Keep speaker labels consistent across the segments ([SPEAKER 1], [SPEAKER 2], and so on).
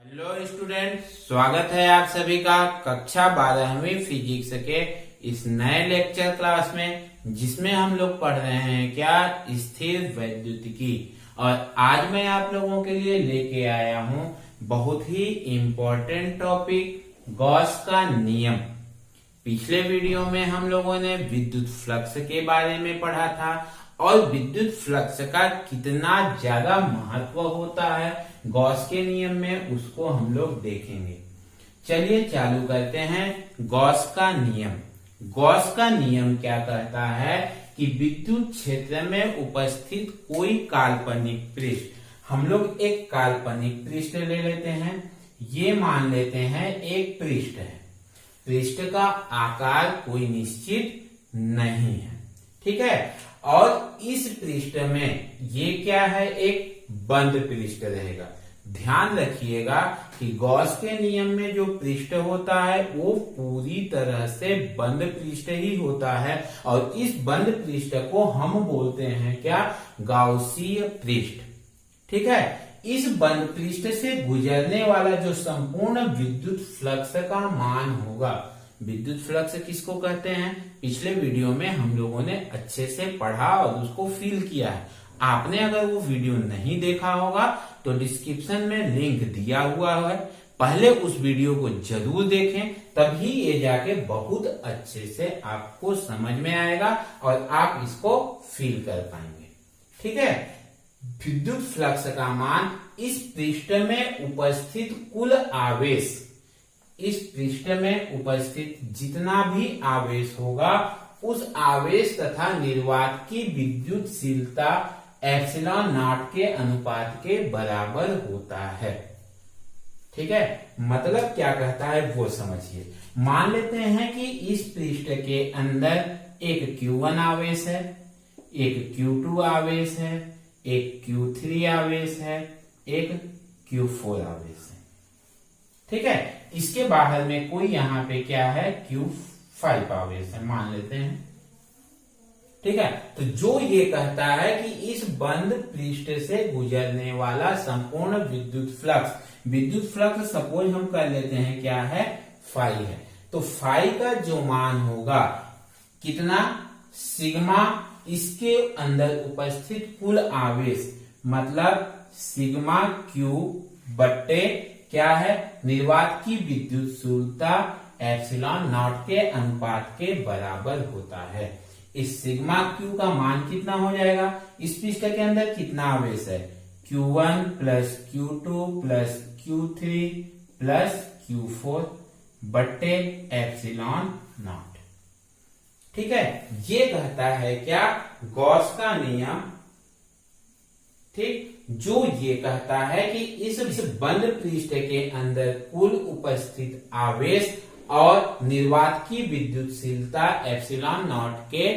[SPEAKER 1] Hello student, स्वागत है आप सभी का कक्षा 12वीं फिजिक्स के इस नए लेक्चर क्लास में, जिसमें हम लोग पढ़ रहे हैं क्या स्थिर वैद्युतिकी। और आज मैं आप लोगों के लिए लेके आया हूं बहुत ही इम्पोर्टेंट टॉपिक, गॉस का नियम। पिछले वीडियो में हम लोगों ने विद्युत फ्लक्स के बारे में पढ़ा था और विद्युत फ्लक्स का कितना ज्यादा महत्व होता है गॉस के नियम में, उसको हम लोग देखेंगे। चलिए चालू करते हैं। गॉस का नियम। गॉस का नियम क्या कहता है कि विद्युत क्षेत्र में उपस्थित कोई काल्पनिक पृष्ठ, हम लोग एक काल्पनिक पृष्ठ ले लेते हैं। ये मान लेते हैं एक पृष्ठ है। पृष्ठ का आकार कोई निश्चित नहीं है, ठीक है। और इस पृष्ठ में ये क्या है, एक बंद पृष्ठ रहेगा। ध्यान रखिएगा कि गॉस के नियम में जो पृष्ठ होता है वो पूरी तरह से बंद पृष्ठ ही होता है। और इस बंद पृष्ठ को हम बोलते हैं क्या, गाउसीय पृष्ठ, ठीक है। इस बंद पृष्ठ से गुजरने वाला जो संपूर्ण विद्युत फ्लक्स का मान होगा, विद्युत फ्लक्स किसको कहते हैं, पिछले वीडियो में हम लोगों ने अच्छे से पढ़ा और उसको फील किया है। आपने अगर वो वीडियो नहीं देखा होगा तो डिस्क्रिप्शन में लिंक दिया हुआ है, पहले उस वीडियो को जरूर देखें, तभी ये जाके बहुत अच्छे से आपको समझ में आएगा और आप इसको फील कर पाएंगे, ठीक है। विद्युत फ्लक्स का मान इस पृष्ठ में उपस्थित कुल आवेश, इस पृष्ठ में उपस्थित जितना भी आवेश होगा उस आवेश तथा निर्वात की विद्युतशीलता एप्सिलॉन नॉट के अनुपात के बराबर होता है, ठीक है। मतलब क्या कहता है वो समझिए। मान लेते हैं कि इस पृष्ठ के अंदर एक Q1 आवेश है, एक Q2 आवेश है, एक Q3 आवेश है, एक Q4 आवेश है, ठीक है। इसके बाहर में कोई यहाँ पे क्या है, Q5 आवेश है मान लेते हैं, ठीक है। तो जो ये कहता है कि इस बंद पृष्ठ से गुजरने वाला संपूर्ण विद्युत फ्लक्स सपोज हम कर लेते हैं क्या है, फाई है। तो फाई का जो मान होगा कितना, सिग्मा इसके अंदर उपस्थित कुल आवेश, मतलब सिग्मा क्यू बट्टे क्या है, निर्वात की विद्युतशीलता एप्सिलॉन नॉट के अनुपात के बराबर होता है। इस सिग्मा क्यू का मान कितना हो जाएगा, इस पृष्ठ के अंदर कितना आवेश है, Q1 plus Q2 plus Q3 plus Q4 बट्टे एप्सिलॉन नॉट, ठीक है। ये कहता है क्या, गॉस का नियम, ठीक। जो ये कहता है कि इस बंद पृष्ठ के अंदर कुल उपस्थित आवेश और निर्वात की विद्युतशीलता एप्सिलॉन नॉट के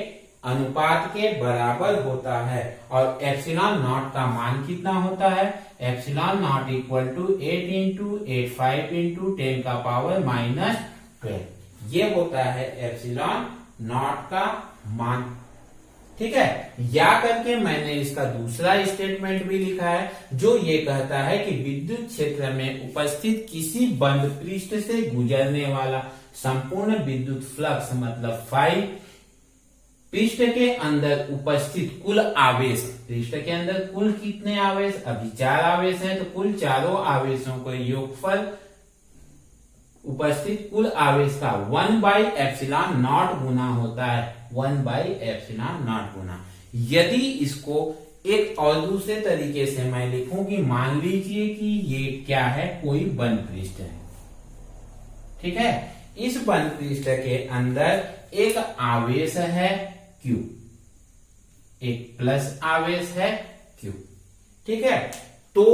[SPEAKER 1] अनुपात के बराबर होता है। और एप्सिलॉन नॉट का मान कितना होता है, epsilon nought equal to 8 into 85 into 10 का पावर -12। ये होता है एप्सिलॉन नॉट का मान, ठीक है। या करके मैंने इसका दूसरा स्टेटमेंट भी लिखा है जो ये कहता है कि विद्युत क्षेत्र में उपस्थित किसी बंद पृष्ठ से गुजरने वाला संपूर्ण विद्युत फ्लक्स मतलब फाई, पृष्ठ के अंदर उपस्थित कुल आवेश, पृष्ठ के अंदर कुल कितने आवेश, अभी 4 आवेश हैं तो कुल चारों आवेशों को योगफल उपस्थित कुल आवेश का 1/एप्सिलॉन नॉट गुना होता है, 1/एप्सिलॉन नॉट गुना। यदि इसको एक और दूसरे तरीके से मैं लिखूं कि मान लीजिए कि ये क्या है, कोई बंद पृष्ठ है, ठीक है। इस बंद पृष्ठ के अंदर एक आवेश है Q, एक प्लस आवेश है Q, ठीक है। तो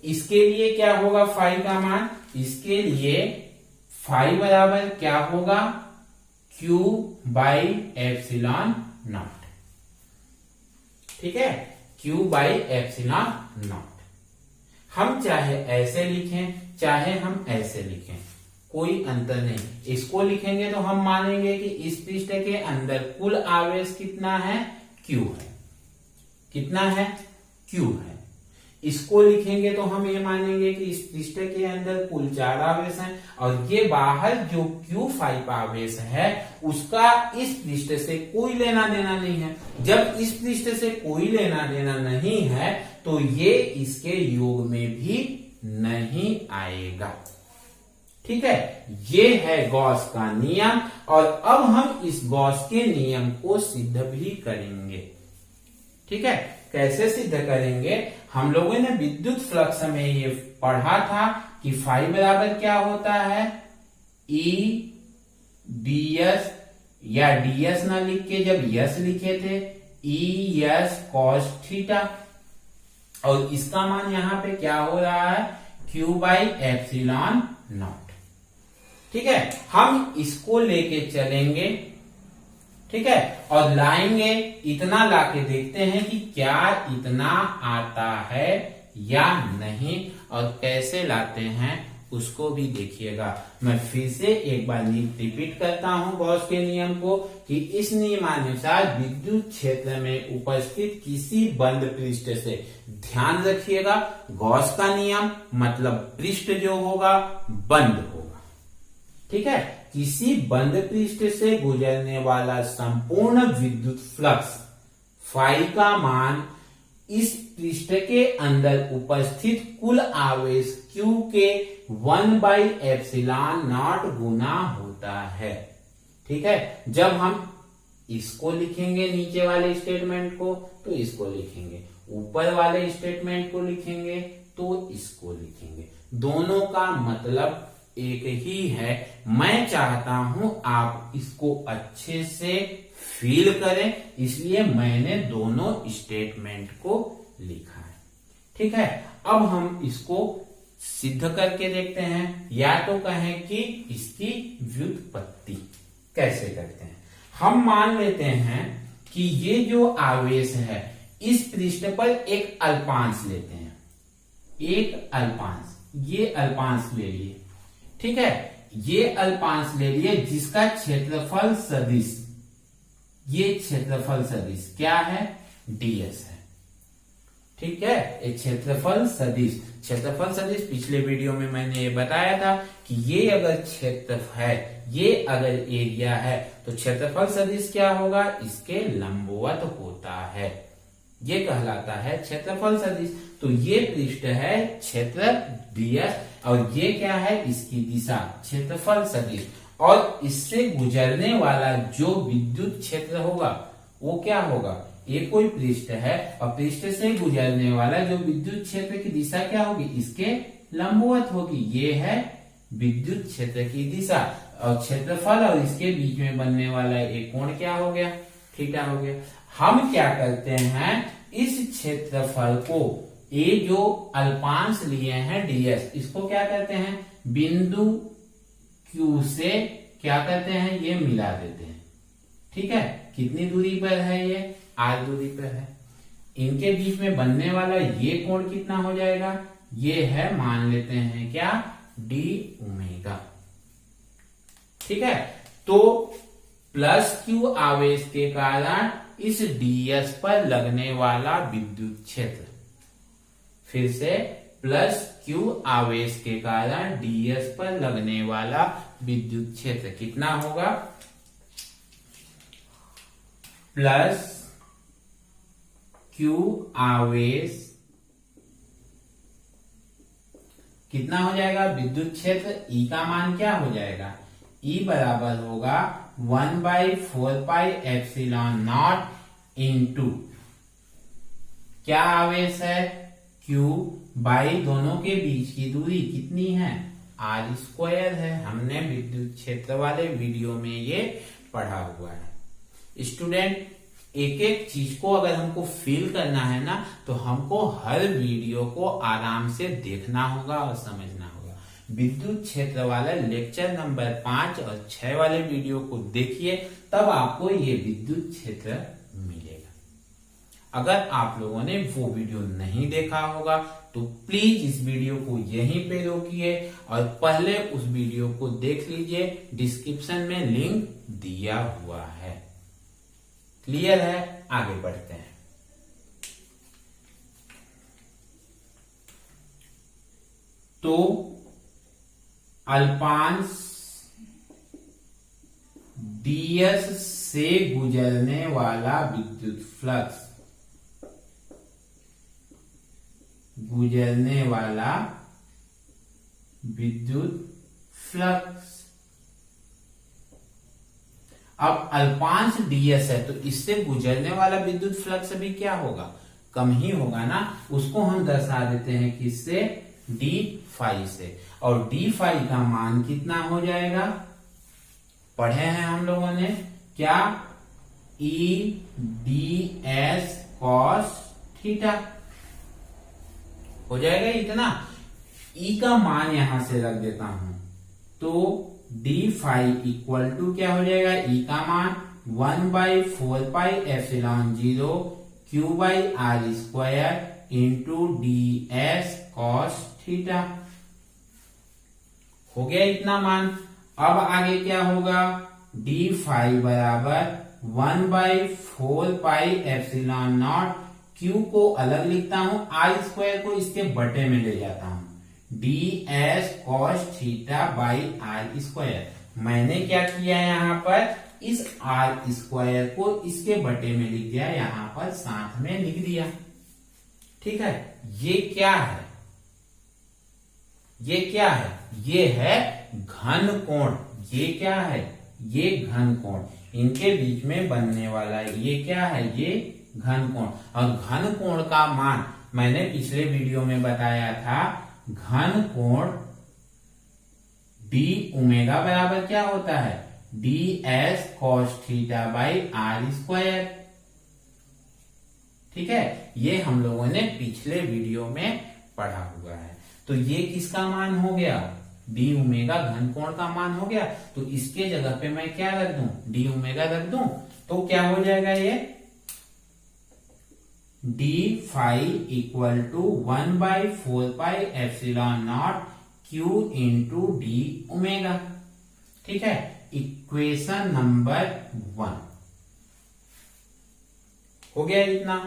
[SPEAKER 1] इसके लिए क्या होगा फाई का मान, इसके लिए फाई बराबर क्या होगा, Q बाई एप्सिलॉन नॉट, ठीक है, Q बाई एप्सिलॉन नॉट। हम चाहे ऐसे लिखें चाहे हम ऐसे लिखें, कोई अंतर नहीं। इसको लिखेंगे तो हम मानेंगे कि इस पृष्ठ के अंदर कुल आवेश कितना है, Q है, कितना है, Q है। इसको लिखेंगे तो हम ये मानेंगे कि इस पृष्ठ के अंदर कुल 4 आवेश हैं और ये बाहर जो Q5 आवेश है उसका इस पृष्ठ से कोई लेना देना नहीं है। जब इस पृष्ठ से कोई लेना देना नहीं है तो ये इसके योग में भी नहीं आएगा। ठीक है, ये है गॉस का नियम और अब हम इस गॉस के नियम को सिद्ध भी करेंगे। ठीक है, कैसे सिद्ध करेंगे? हम लोगों ने विद्युत फ्लक्स में ये पढ़ा था कि फाई बराबर क्या होता है, ई ds, या ds ना लिख के जब यस लिखे थे ई यस कॉस थीटा, और इसका मान यहां पे क्या हो रहा है, Q बाई एप्सिलॉन नॉट। ठीक है, हम इसको लेके चलेंगे। ठीक है, और लाएंगे, इतना लाके देखते हैं कि क्या इतना आता है या नहीं, और कैसे लाते हैं उसको भी देखिएगा। मैं फिर से एक बार रिपीट करता हूं गॉस के नियम को कि इस नियमानुसार विद्युत क्षेत्र में उपस्थित किसी बंद पृष्ठ से, ध्यान रखिएगा गॉस का नियम मतलब पृष्ठ जो होगा बंद होगा। ठीक है, किसी बंद पृष्ठ से गुजरने वाला संपूर्ण विद्युत फ्लक्स फाई का मान इस पृष्ठ के अंदर उपस्थित कुल आवेश Q के 1 बाई एप्सिलॉन नॉट गुना होता है। ठीक है, जब हम इसको लिखेंगे नीचे वाले स्टेटमेंट को तो इसको लिखेंगे, ऊपर वाले स्टेटमेंट को लिखेंगे तो इसको लिखेंगे। दोनों का मतलब एक ही है। मैं चाहता हूं आप इसको अच्छे से फील करें, इसलिए मैंने दोनों स्टेटमेंट को लिखा है। ठीक है, अब हम इसको सिद्ध करके देखते हैं, या तो कहें कि इसकी व्युत्पत्ति कैसे करते हैं। हम मान लेते हैं कि ये जो आवेश है इस पृष्ठ पर एक अल्पांश लेते हैं, एक अल्पांश, ये अल्पांश ले लिए। ठीक है, ये अल्पांश ले लिए जिसका क्षेत्रफल सदिश, ये क्षेत्रफल सदिश क्या है, ds है। ठीक है, एक क्षेत्रफल सदिश, क्षेत्रफल सदिश पिछले वीडियो में मैंने ये बताया था कि ये अगर क्षेत्र है, ये अगर एरिया है तो क्षेत्रफल सदिश क्या होगा, इसके लंबवत होता है, ये कहलाता है क्षेत्रफल सदिश। तो ये पृष्ठ है क्षेत्र ds और ये क्या है, इसकी दिशा क्षेत्रफल सदिश, और इससे गुजरने वाला जो विद्युत क्षेत्र होगा वो क्या होगा, ये कोई पृष्ठ है और पृष्ठ से गुजरने वाला जो विद्युत क्षेत्र की दिशा क्या होगी, इसके लंबवत होगी। ये है विद्युत क्षेत्र की दिशा, और क्षेत्रफल और इसके बीच में बनने वाला एक कोण क्या हो गया, थीटा हो गया। हम क्या करते हैं, इस क्षेत्रफल को, ये जो अल्पांश लिए हैं ds, इसको क्या करते हैं, बिंदु Q से क्या करते हैं, ये मिला देते हैं। ठीक है, कितनी दूरी पर है, ये r दूरी पर है। इनके बीच में बनने वाला ये कोण कितना हो जाएगा, ये है, मान लेते हैं क्या, d ओमेगा। ठीक है, तो प्लस Q आवेश के कारण इस ds पर लगने वाला विद्युत क्षेत्र, फिर से प्लस Q आवेश के कारण ds पर लगने वाला विद्युत क्षेत्र कितना होगा, प्लस Q आवेश कितना हो जाएगा, विद्युत क्षेत्र E का मान क्या हो जाएगा, E बराबर होगा 1 by 4 pi epsilon not into क्या आवेश है, Q बाई दोनों के बीच की दूरी कितनी है, r स्क्वायर है। हमने विद्युत क्षेत्र वाले वीडियो में ये पढ़ा हुआ है। स्टूडेंट, एक एक चीज को अगर हमको फील करना है ना तो हमको हर वीडियो को आराम से देखना होगा और समझना होगा। विद्युत क्षेत्र वाला लेक्चर नंबर 5 और 6 वाले वीडियो को देखिए, तब आपको ये विद्युत क्षेत्र मिलेगा। अगर आप लोगों ने वो वीडियो नहीं देखा होगा तो प्लीज इस वीडियो को यहीं पे रोकिए और पहले उस वीडियो को देख लीजिए, डिस्क्रिप्शन में लिंक दिया हुआ है। क्लियर है, आगे बढ़ते हैं। तो अल्पांश ds से गुजरने वाला विद्युत फ्लक्स, अब अल्पांश ds है तो इससे गुजरने वाला विद्युत फ्लक्स भी क्या होगा, कम ही होगा ना। उसको हम दर्शा देते हैं किससे, d फाई से। और d फाई का मान कितना हो जाएगा, पढ़े हैं हम लोगों ने क्या, E ds cos थीटा हो जाएगा इतना। E का मान यहां से रख देता हूं तो d फाई इक्वल टू क्या हो जाएगा, E का मान 1/4πε0 q/r² into ds cos theta हो गया इतना मान। अब आगे क्या होगा, d फाई बराबर 1/4πε0, q को अलग लिखता हूं, r² को इसके बटे में ले जाता हूं, ds cos θ/r²। मैंने क्या किया यहाँ पर, इस r² को इसके बटे में लिख दिया, यहाँ पर साथ में लिख दिया। ठीक है, ये क्या है, ये है घन कोण। ये क्या है, ये घन कोण, इनके बीच में बनने वाला ये क्या है, ये घन कोण। और घन कोण का मान मैंने पिछले वीडियो में बताया था, घन कोण d ओमेगा बराबर क्या होता है, ds cos θ/r²। ठीक है, ये हम लोगों ने पिछले वीडियो में पढ़ा हुआ है। तो ये किसका मान हो गया, d ओमेगा घन कोण का मान हो गया। तो इसके जगह पे मैं क्या रख दूं, d ओमेगा रख दूं, तो क्या हो जाएगा, ये d phi equal to 1/4πε0 q into d omega. ठीक है, इक्वेशन नंबर 1 हो गया इतना।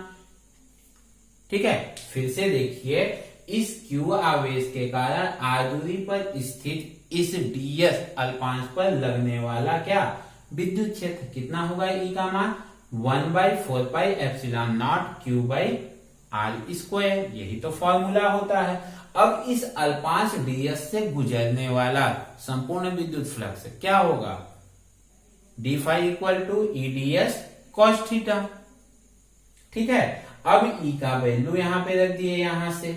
[SPEAKER 1] ठीक है, फिर से देखिए, इस q आवेश के कारण r दूरी पर स्थित इस ds अल्पांश पर लगने वाला क्या, विद्युत क्षेत्र कितना होगा, E का मान 1/4πε0 q/r²। यही तो फॉर्मूला होता है। अब इस अल्पांश ds से गुजरने वाला संपूर्ण विद्युत फ्लक्स क्या होगा, d phi equal to E ds cos theta. ठीक है, अब E का वैल्यू यहां पे रख दिए यहां से।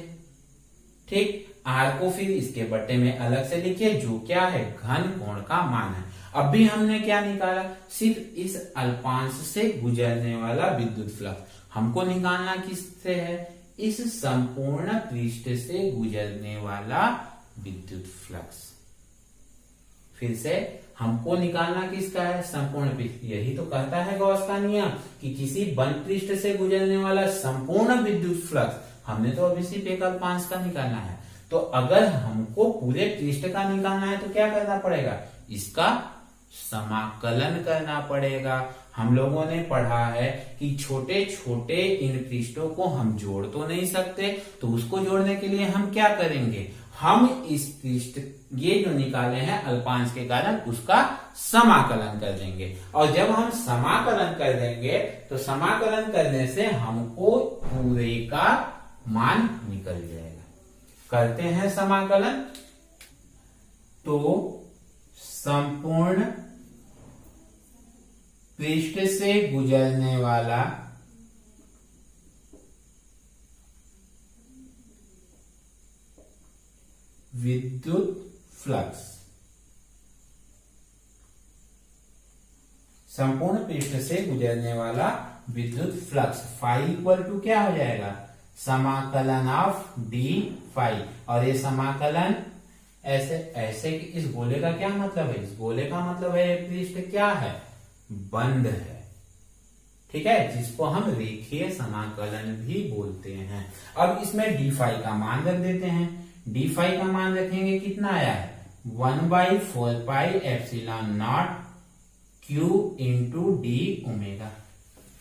[SPEAKER 1] ठीक, R को फिर इसके बटे में अलग से लिखिए, जो क्या है, घन कोण का मान है। अब भी हमने क्या निकाला, सिर्फ इस अल्पांश से गुजरने वाला विद्युत फ्लक्स। हमको निकालना किससे है, इस संपूर्ण पृष्ठ से गुजरने वाला विद्युत फ्लक्स। फिर से हमको निकालना किसका है, संपूर्ण पृष्ठ। यही तो कहता है गॉस का नियम कि किसी बंद पृष्ठ से गुजरने वाला संपूर्ण विद्युत फ्लक्स। हमने तो अभी सिर्फ एक अल्पांश का निकालना है। तो अगर हमको पूरे पृष्ठ का निकालना है तो क्या करना पड़ेगा, इसका समाकलन करना पड़ेगा। हम लोगों ने पढ़ा है कि छोटे छोटे इन पृष्ठों को हम जोड़ तो नहीं सकते, तो उसको जोड़ने के लिए हम क्या करेंगे, हम इस पृष्ठ ये जो निकाले हैं अल्पांश के कारण उसका समाकलन कर देंगे। और जब हम समाकलन कर देंगे तो समाकलन करने से हमको पूरे का मान निकल जाएगा। करते हैं समाकलन, तो संपूर्ण पृष्ठ से गुजरने वाला विद्युत फ्लक्स, संपूर्ण पृष्ठ से गुजरने वाला विद्युत फ्लक्स फाई इक्वल टू क्या हो जाएगा, समाकलन ऑफ डी फाई। और ये समाकलन ऐसे ऐसे इस गोले का क्या मतलब है, इस गोले का मतलब है पृष्ठ क्या है, बंद है। ठीक है, जिसको हम रेखीय समाकलन भी बोलते हैं। अब इसमें डी फाई का मान रख देते हैं। डी फाई का मान रखेंगे, कितना आया है 1/4πε0 q इंटू डी ओमेगा।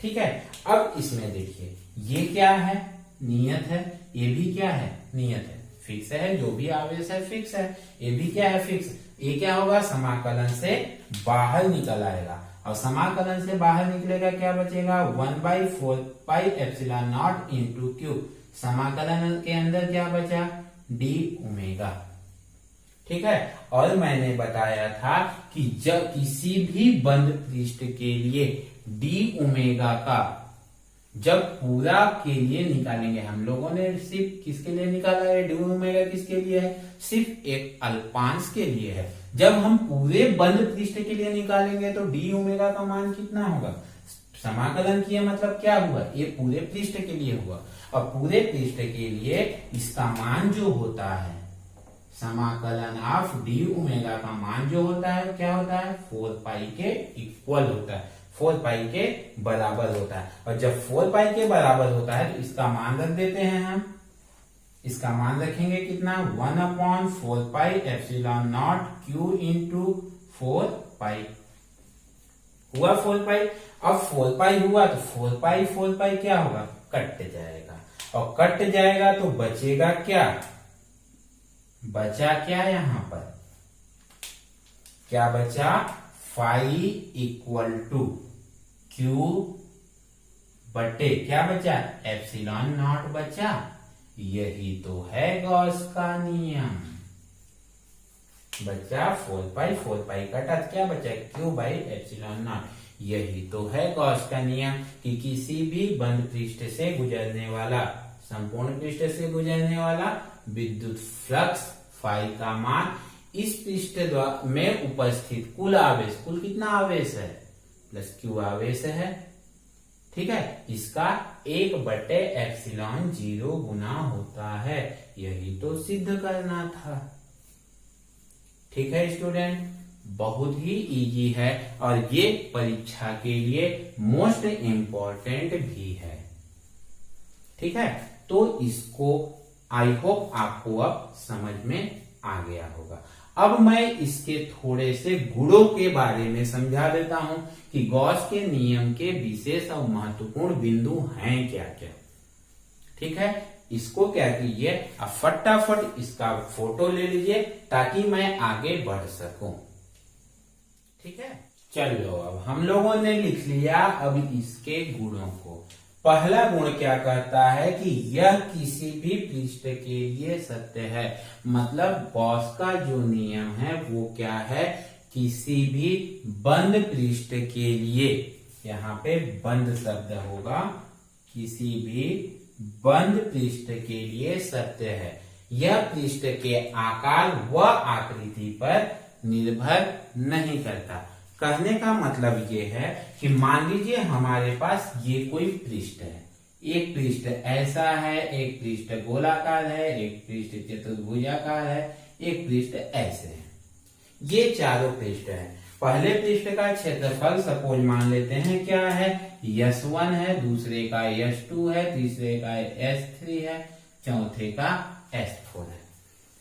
[SPEAKER 1] ठीक है, अब इसमें देखिए ये क्या है, नियत है, ये भी क्या है, नियत है। फिक्स है, जो भी आवेश है फिक्स है, ये भी क्या है फिक्स। ये क्या होगा, समाकलन से बाहर निकल आएगा, और समाकलन से बाहर निकलेगा क्या बचेगा, 1/4πε0 इंटू क्यू। समाकलन के अंदर क्या बचा, डी ओमेगा। ठीक है, और मैंने बताया था कि जब किसी भी बंद पृष्ठ के लिए डी ओमेगा का जब पूरा के लिए निकालेंगे, हम लोगों ने सिर्फ किसके लिए निकाला है, डी ओमेगा किसके लिए है, सिर्फ एक अल्पांश के लिए है। जब हम पूरे बंद पृष्ठ के लिए निकालेंगे तो डी ओमेगा का मान कितना होगा, समाकलन किया मतलब क्या हुआ, ये पूरे पृष्ठ के लिए हुआ, और पूरे पृष्ठ के लिए इसका मान जो होता है, समाकलन ऑफ डी ओमेगा का मान जो होता है क्या होता है, 4π के इक्वल होता है, 4π के बराबर होता है। और जब 4π के बराबर होता है तो इसका मान रख देते हैं हम, इसका मान रखेंगे कितना, 1/4πε0 q इंटू 4π हुआ 4π। अब 4π हुआ तो 4π क्या होगा, कट जाएगा, और कट जाएगा तो बचेगा क्या, बचा क्या, यहां पर क्या बचा, फाई इक्वल टू क्यू बटे क्या बचा, एप्सिलॉन नॉट बचा। यही तो है गॉस का नियम, बचा 4π कटा क्या बचा, क्यू बाई एप्सिलॉन नॉट। यही तो है गॉस का नियम कि किसी भी बंद पृष्ठ से गुजरने वाला, संपूर्ण पृष्ठ से गुजरने वाला विद्युत फ्लक्स फाई का मान इस पृष्ठ में उपस्थित कुल आवेश, कुल कितना आवेश है, प्लस क्यू आवेश है, ठीक है, इसका 1/ε0 गुना होता है। यही तो सिद्ध करना था। ठीक है स्टूडेंट, बहुत ही इजी है और ये परीक्षा के लिए मोस्ट इम्पोर्टेंट भी है। ठीक है, तो इसको आई होप आपको अब समझ में आ गया होगा। अब मैं इसके थोड़े से गुणों के बारे में समझा देता हूं कि गॉस के नियम के विशेष और महत्वपूर्ण बिंदु हैं क्या क्या। ठीक है, इसको क्या कीजिए, अब फटाफट इसका फोटो ले लीजिए ताकि मैं आगे बढ़ सकूं। ठीक है, चलो अब हम लोगों ने लिख लिया अब इसके गुणों को। पहला गुण क्या कहता है कि यह किसी भी पृष्ठ के लिए सत्य है, मतलब गॉस का जो नियम है वो क्या है, किसी भी बंद पृष्ठ के लिए, यहाँ पे बंद शब्द होगा, किसी भी बंद पृष्ठ के लिए सत्य है। यह पृष्ठ के आकार व आकृति पर निर्भर नहीं करता। कहने का मतलब ये है कि मान लीजिए हमारे पास ये कोई पृष्ठ है, एक पृष्ठ ऐसा है, एक पृष्ठ गोलाकार है, एक पृष्ठ चतुर्भुजाकार है, एक पृष्ठ ऐसे है। ये चारों पृष्ठ है। पहले पृष्ठ का क्षेत्रफल सपोज मान लेते हैं क्या है, S1 है, दूसरे का S2 है, तीसरे का S3 है, चौथे का S4 है।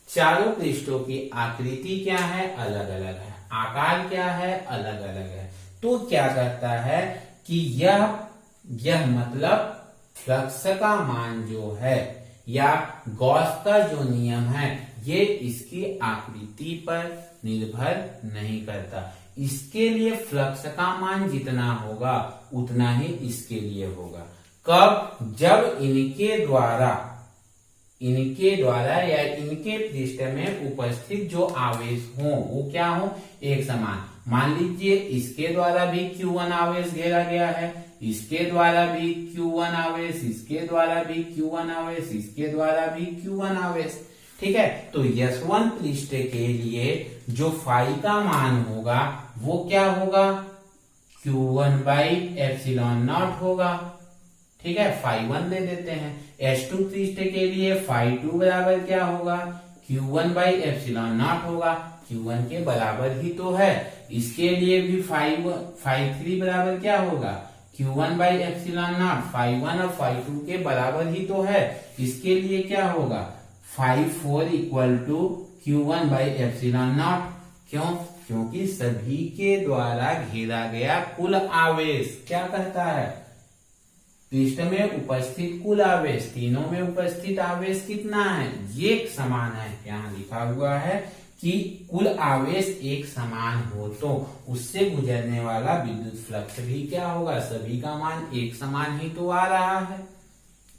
[SPEAKER 1] चारों पृष्ठों की आकृति क्या है, अलग अलग है, आकार क्या है, अलग अलग है। तो क्या कहता है कि यह मतलब फ्लक्स का मान जो है या गॉस का जो नियम है ये इसकी आकृति पर निर्भर नहीं करता। इसके लिए फ्लक्स का मान जितना होगा उतना ही इसके लिए होगा। कब, जब इनके द्वारा या इनके पृष्ठ में उपस्थित जो आवेश हो वो क्या हो, एक समान। मान लीजिए इसके द्वारा भी Q1 आवेश घेरा गया है, इसके द्वारा भी Q1 आवेश, इसके द्वारा भी Q1 आवेश, इसके द्वारा भी Q1 आवेश। ठीक है, तो S1 पृष्ठ के लिए जो फाई का मान होगा वो क्या होगा, Q1/ε0 होगा। ठीक है, φ1 ले देते हैं। S2 पृष्ठ के लिए φ2 बराबर क्या होगा, Q1/ε0 होगा, Q1 के बराबर ही तो है। इसके लिए भी φ3 बराबर क्या होगा, Q1/ε0, φ1 और φ2 के बराबर ही तो है। इसके लिए क्या होगा, φ4 इक्वल टू Q1/ε0। क्यों, क्योंकि सभी के द्वारा घेरा गया कुल आवेश क्या कहता है, पृष्ठ में उपस्थित कुल आवेश, तीनों में उपस्थित आवेश कितना है, ये एक समान है। यहाँ लिखा हुआ है कि कुल आवेश एक समान हो तो उससे गुजरने वाला विद्युत फ्लक्स भी क्या होगा, सभी का मान एक समान ही तो आ रहा है।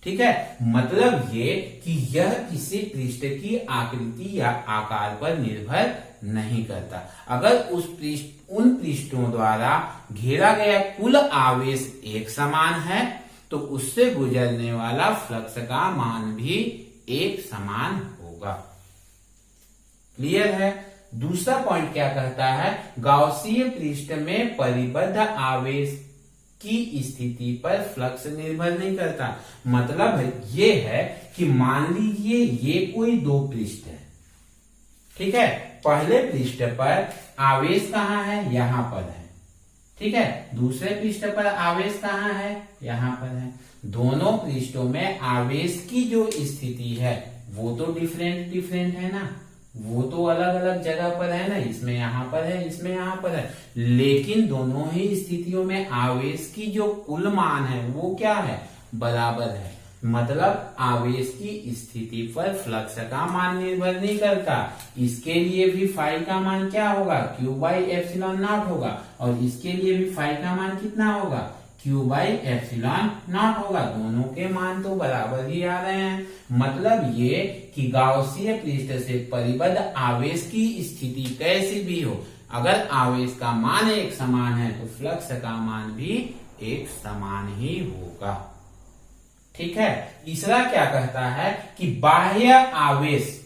[SPEAKER 1] ठीक है, मतलब ये कि यह किसी पृष्ठ की आकृति या आकार पर निर्भर नहीं करता। अगर उन पृष्ठों द्वारा घेरा गया कुल आवेश एक समान है तो उससे गुजरने वाला फ्लक्स का मान भी एक समान होगा। क्लियर है। दूसरा पॉइंट क्या कहता है, गाउसीय पृष्ठ में परिबद्ध आवेश की स्थिति पर फ्लक्स निर्भर नहीं करता। मतलब ये है कि मान लीजिए ये कोई दो पृष्ठ है, ठीक है। पहले पृष्ठ पर आवेश कहाँ है, यहां पर है, ठीक है। दूसरे पृष्ठ पर आवेश कहाँ है, यहां पर है। दोनों पृष्ठों में आवेश की जो स्थिति है वो तो डिफरेंट है ना, वो तो अलग अलग जगह पर है ना, इसमें यहां पर है, इसमें यहां पर है, लेकिन दोनों ही स्थितियों में आवेश की जो कुल मान है वो क्या है, बराबर है। मतलब आवेश की स्थिति पर फ्लक्स का मान निर्भर नहीं करता। इसके लिए भी फाई का मान क्या होगा, क्यू बाई एप्सिलॉन नॉट होगा, और इसके लिए भी फाई का मान कितना होगा, क्यू बाई एप्सिलॉन नॉट होगा। दोनों के मान तो बराबर ही आ रहे हैं। मतलब ये कि गाउसीय पृष्ठ से परिबद्ध आवेश की स्थिति कैसी भी हो, अगर आवेश का मान एक समान है तो फ्लक्स का मान भी एक समान ही होगा। ठीक है। तीसरा क्या कहता है कि बाह्य आवेश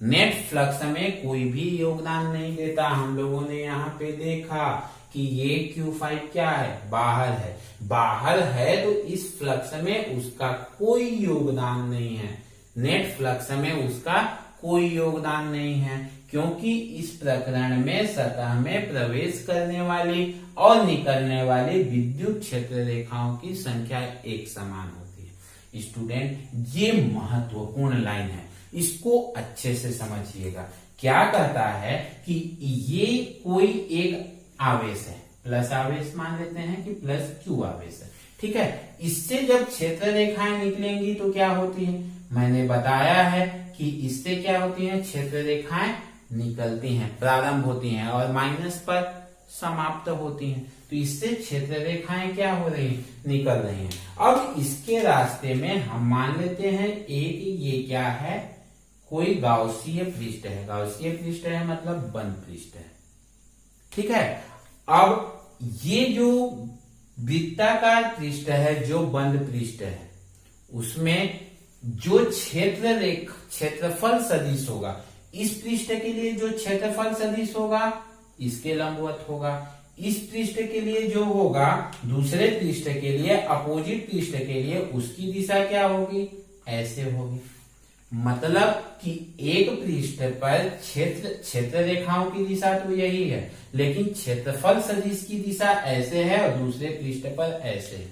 [SPEAKER 1] नेट फ्लक्स में कोई भी योगदान नहीं देता। हम लोगों ने यहाँ पे देखा कि ये Q5 क्या है, बाहर है तो इस फ्लक्स में उसका कोई योगदान नहीं है, नेट फ्लक्स में उसका कोई योगदान नहीं है, क्योंकि इस प्रकरण में सतह में प्रवेश करने वाली और निकलने वाली विद्युत क्षेत्र रेखाओं की संख्या एक समान होती है। स्टूडेंट, ये महत्वपूर्ण लाइन है, इसको अच्छे से समझिएगा। क्या कहता है कि ये कोई एक आवेश है, प्लस आवेश मान लेते हैं कि प्लस Q आवेश है, ठीक है। इससे जब क्षेत्र रेखाएं निकलेंगी तो क्या होती है, मैंने बताया है कि इससे क्या होती है, क्षेत्र रेखाएं निकलती हैं, प्रारंभ होती हैं और माइनस पर समाप्त होती हैं। तो इससे क्षेत्र रेखाएं क्या हो रही हैं, निकल रही हैं। अब इसके रास्ते में हम मान लेते हैं एक ये क्या है, कोई गाउसीय पृष्ठ है। गाउसीय पृष्ठ है मतलब बंद पृष्ठ है, ठीक है। अब ये जो वृत्ताकार पृष्ठ है, जो बंद पृष्ठ है, उसमें जो क्षेत्रफल सदिश होगा, इस पृष्ठ के लिए जो क्षेत्रफल सदिश होगा इसके लंबवत होगा। इस पृष्ठ के लिए जो होगा दूसरे पृष्ठ के लिए, अपोजिट पृष्ठ के लिए, उसकी दिशा क्या होगी, ऐसे होगी। मतलब कि एक पृष्ठ पर क्षेत्र रेखाओं की दिशा तो यही है, लेकिन क्षेत्रफल सदिश की दिशा ऐसे है और दूसरे पृष्ठ पर ऐसे है।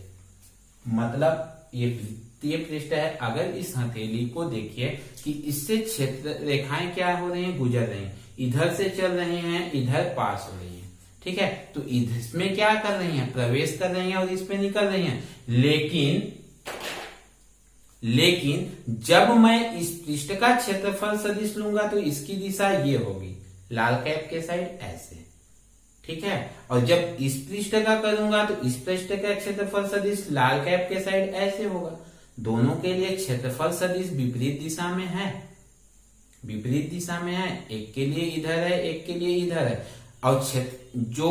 [SPEAKER 1] मतलब ये वृत्तीय पृष्ठ है। अगर इस हथेली को देखिए कि इससे क्षेत्र रेखाएं क्या हो रही हैं, गुजर रही हैं, इधर से चल रही हैं, इधर पास हो रही हैं, ठीक है। तो इसमें क्या कर रही हैं, प्रवेश कर रही हैं और इस पे निकल रही हैं। लेकिन जब मैं इस पृष्ठ का क्षेत्रफल सदिश लूंगा तो इसकी दिशा ये होगी, लाल कैप के साइड ऐसे, ठीक है। और जब इस पृष्ठ का करूंगा तो इस पृष्ठ का क्षेत्रफल सदिश लाल कैप के साइड ऐसे होगा। दोनों के लिए क्षेत्रफल सदिश विपरीत दिशा में है, विपरीत दिशा में है। एक के लिए इधर है, एक के लिए इधर है। और जो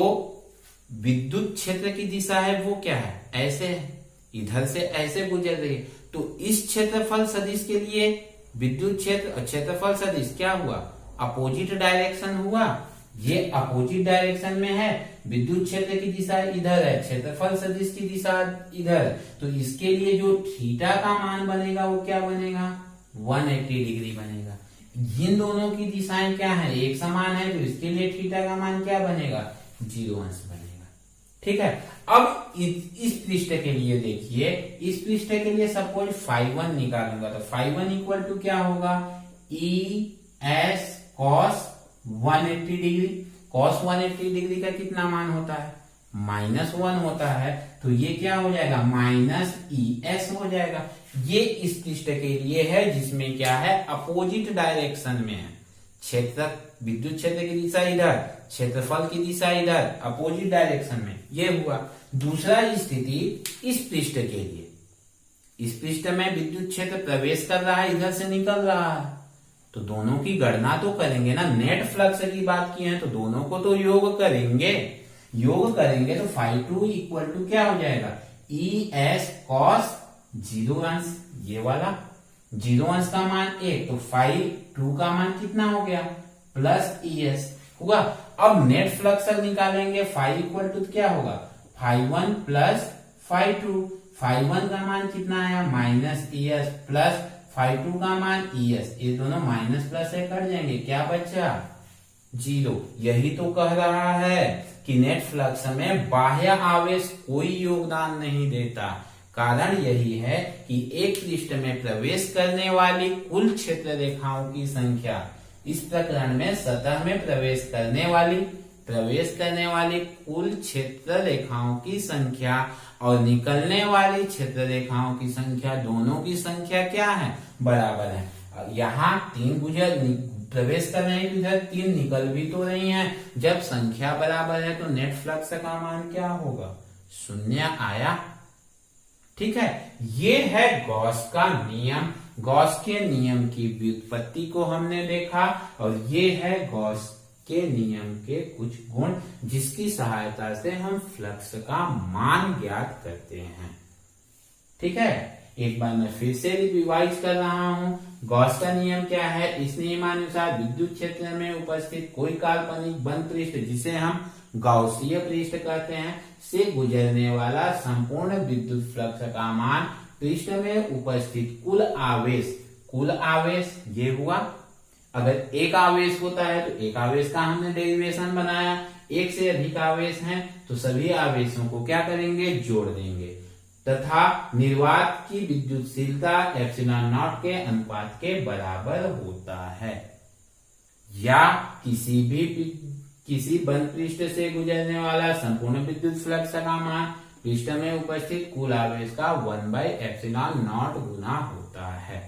[SPEAKER 1] विद्युत क्षेत्र की दिशा है वो क्या है, ऐसे है, इधर से ऐसे गुजर रही है। तो इस क्षेत्रफल सदिश के लिए विद्युत क्षेत्र और क्षेत्रफल सदिश क्या हुआ, अपोजिट डायरेक्शन हुआ। ये अपोजिट डायरेक्शन में है, विद्युत क्षेत्र की दिशा इधर है, क्षेत्रफल सदिश की दिशा इधर। तो इसके लिए जो थीटा का मान बनेगा वो क्या बनेगा, 180 डिग्री बनेगा। इन दोनों की दिशाएं क्या है, एक समान है, तो इसके लिए थीटा का मान क्या बनेगा, 0 अंश बनेगा, ठीक है। अब इस पृष्ठ के लिए देखिए, इस पृष्ठ के लिए सपोज φ1 निकालूंगा तो φ1 इक्वल टू क्या होगा, ES cos 180 degree. cos 180 degree का कितना मान होता है, -1 होता है तो ये क्या हो जाएगा -ES हो जाएगा। ये इस पृष्ठ के लिए है जिसमें क्या है अपोजिट डायरेक्शन में है। क्षेत्र विद्युत क्षेत्र की दिशा इधर, क्षेत्रफल की दिशा इधर, अपोजिट डायरेक्शन में। ये हुआ। दूसरा स्थिति इस पृष्ठ के लिए, इस पृष्ठ में विद्युत क्षेत्र प्रवेश कर रहा है, इधर से निकल रहा है, तो दोनों की गणना तो करेंगे ना। नेट फ्लक्स की बात की है तो दोनों को तो योग करेंगे। योग करेंगे तो φ2 इक्वल टू क्या हो जाएगा ES cos 0 अंश, ये वाला 0 अंश का मान 1 तो φ2 का मान कितना हो गया प्लस ES हुआ। अब नेट फ्लक्स निकालेंगे, फाई इक्वल टू क्या होगा φ1 प्लस φ2। φ1 का मान कितना आया -ES प्लस φ2 का मान ES, ये दोनों माइनस प्लस से कट जाएंगे, क्या बचा 0। यही तो कह रहा है कि नेट फ्लक्स में बाह्य आवेश कोई योगदान नहीं देता। कारण यही है कि एक पृष्ठ में प्रवेश करने वाली कुल क्षेत्र रेखाओं की संख्या, इस प्रकरण में सतह में प्रवेश करने वाली कुल क्षेत्र रेखाओं की संख्या और निकलने वाली क्षेत्र रेखाओं की संख्या, दोनों की संख्या क्या है बराबर है। यहाँ 3 प्रवेश कर रहे हैं, इधर 3 निकल भी तो रही हैं। जब संख्या बराबर है तो नेट फ्लक्स का मान क्या होगा 0 आया। ठीक है, ये है गॉस का नियम। गॉस के नियम की व्युत्पत्ति को हमने देखा और ये है गॉस के नियम के कुछ गुण जिसकी सहायता से हम फ्लक्स का मान ज्ञात करते हैं। ठीक है, एक बार मैं फिर से रिवाइज कर रहा हूँ। गॉस का नियम क्या है, इस नियमानुसार विद्युत क्षेत्र में उपस्थित कोई काल्पनिक बंद पृष्ठ, जिसे हम गॉसीय पृष्ठ कहते हैं, से गुजरने वाला संपूर्ण विद्युत फ्लक्स का मान पृष्ठ में उपस्थित कुल आवेश ये हुआ। अगर एक आवेश होता है तो एक आवेश का हमने डेरिवेशन बनाया, एक से अधिक आवेश हैं तो सभी आवेशों को क्या करेंगे जोड़ देंगे, तथा निर्वात की विद्युतशीलता ε0 के अनुपात के बराबर होता है। या किसी बंद पृष्ठ से गुजरने वाला संपूर्ण विद्युत फ्लक्स का मान पृष्ठ में उपस्थित कुल आवेश का 1/ε0 गुना होता है।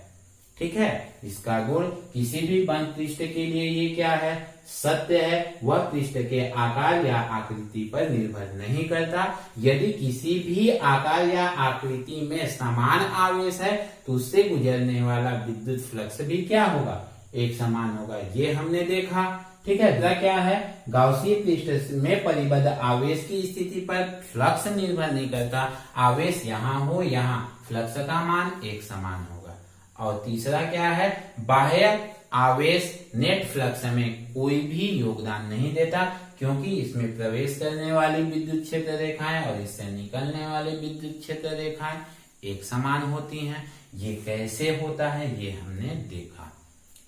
[SPEAKER 1] ठीक है, इसका गुण किसी भी बंद पृष्ठ के लिए ये क्या है सत्य है। वह पृष्ठ के आकार या आकृति पर निर्भर नहीं करता। यदि किसी भी आकार या आकृति में समान आवेश है तो उससे गुजरने वाला विद्युत फ्लक्स भी क्या होगा एक समान होगा। ये हमने देखा। ठीक है, दूसरा क्या है, गाउसीय पृष्ठ में परिबद्ध आवेश की स्थिति पर फ्लक्स निर्भर नहीं करता। आवेश यहाँ हो यहाँ फ्लक्स का मान एक समान होगा। और तीसरा क्या है, बाह्य आवेश नेट फ्लक्स में कोई भी योगदान नहीं देता, क्योंकि इसमें प्रवेश करने वाली विद्युत क्षेत्र रेखाएं और इससे निकलने वाली विद्युत क्षेत्र रेखाएं एक समान होती हैं। ये कैसे होता है ये हमने देखा।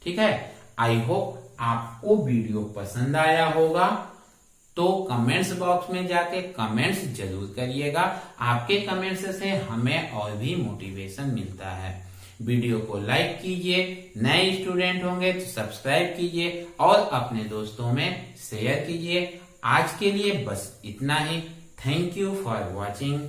[SPEAKER 1] ठीक है, आई होप आपको वीडियो पसंद आया होगा। तो कमेंट्स बॉक्स में जाके कमेंट्स जरूर करिएगा। आपके कमेंट्स से हमें और भी मोटिवेशन मिलता है। वीडियो को लाइक कीजिए, नए स्टूडेंट होंगे तो सब्सक्राइब कीजिए और अपने दोस्तों में शेयर कीजिए। आज के लिए बस इतना ही। Thank you for watching.